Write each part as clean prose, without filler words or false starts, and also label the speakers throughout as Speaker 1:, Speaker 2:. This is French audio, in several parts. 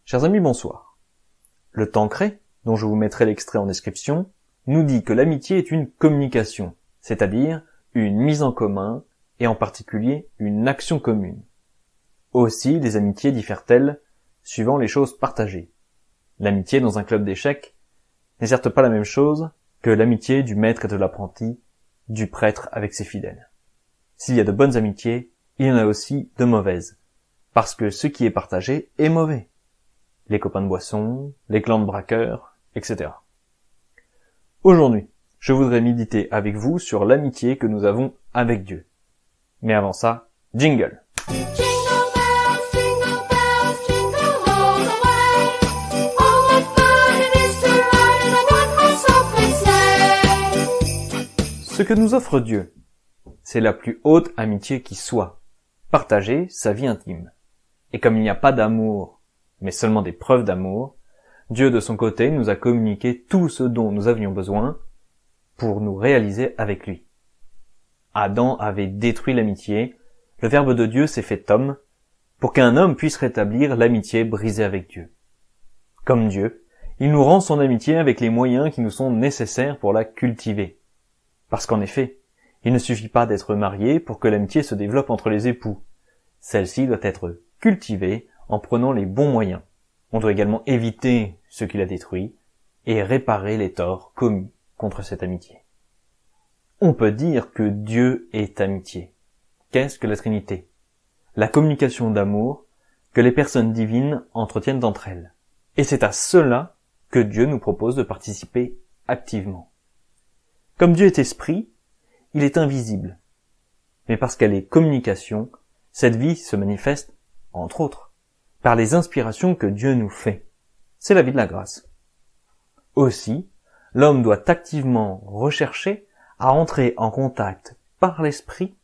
Speaker 1: Chers amis, bonsoir. Le Tancré, dont je vous mettrai l'extrait en description, nous dit que l'amitié est une communication, c'est-à-dire une mise en commun et en particulier une action commune. Aussi, les amitiés diffèrent-elles suivant les choses partagées. L'amitié dans un club d'échecs n'est certes pas la même chose que l'amitié du maître et de l'apprenti, du prêtre avec ses fidèles. S'il y a de bonnes amitiés, il y en a aussi de mauvaises, parce que ce qui est partagé est mauvais. Les copains de boisson, les clans de braqueurs, etc. Aujourd'hui, je voudrais méditer avec vous sur l'amitié que nous avons avec Dieu. Mais avant ça, jingle! Ce que nous offre Dieu, c'est la plus haute amitié qui soit, partager sa vie intime. Et comme il n'y a pas d'amour, mais seulement des preuves d'amour, Dieu de son côté nous a communiqué tout ce dont nous avions besoin pour nous réaliser avec lui. Adam avait détruit l'amitié, le Verbe de Dieu s'est fait homme, pour qu'un homme puisse rétablir l'amitié brisée avec Dieu. Comme Dieu, il nous rend son amitié avec les moyens qui nous sont nécessaires pour la cultiver. Parce qu'en effet, il ne suffit pas d'être marié pour que l'amitié se développe entre les époux. Celle-ci doit être cultivée en prenant les bons moyens. On doit également éviter ce qui l'a détruit et réparer les torts commis contre cette amitié. On peut dire que Dieu est amitié. Qu'est-ce que la Trinité? La communication d'amour que les personnes divines entretiennent entre elles. Et c'est à cela que Dieu nous propose de participer activement. Comme Dieu est esprit, il est invisible. Mais parce qu'elle est communication, cette vie se manifeste, entre autres, par les inspirations que Dieu nous fait. C'est la vie de la grâce. Aussi, l'homme doit activement rechercher à entrer en contact par l'esprit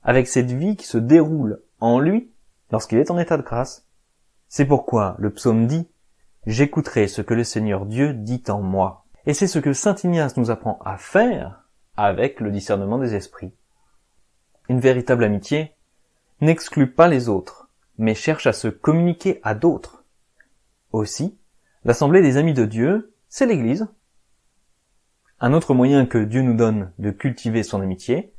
Speaker 1: avec cette vie qui se déroule en lui lorsqu'il est en état de grâce. C'est pourquoi le psaume dit « J'écouterai ce que le Seigneur Dieu dit en moi ». Et c'est ce que saint Ignace nous apprend à faire avec le discernement des esprits. Une véritable amitié n'exclut pas les autres, mais cherche à se communiquer à d'autres. Aussi, l'assemblée des amis de Dieu, c'est l'Église. Un autre moyen que Dieu nous donne de cultiver son amitié,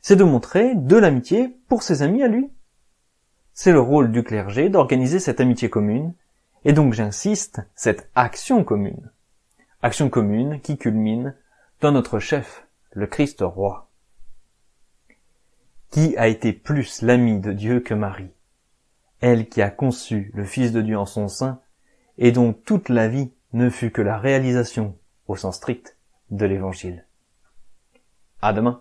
Speaker 1: c'est de montrer de l'amitié pour ses amis à lui. C'est le rôle du clergé d'organiser cette amitié commune, et donc j'insiste, cette action commune. Action commune qui culmine dans notre chef, le Christ roi. Qui a été plus l'ami de Dieu que Marie, elle qui a conçu le Fils de Dieu en son sein, et dont toute la vie ne fut que la réalisation, au sens strict, de l'Évangile. À demain.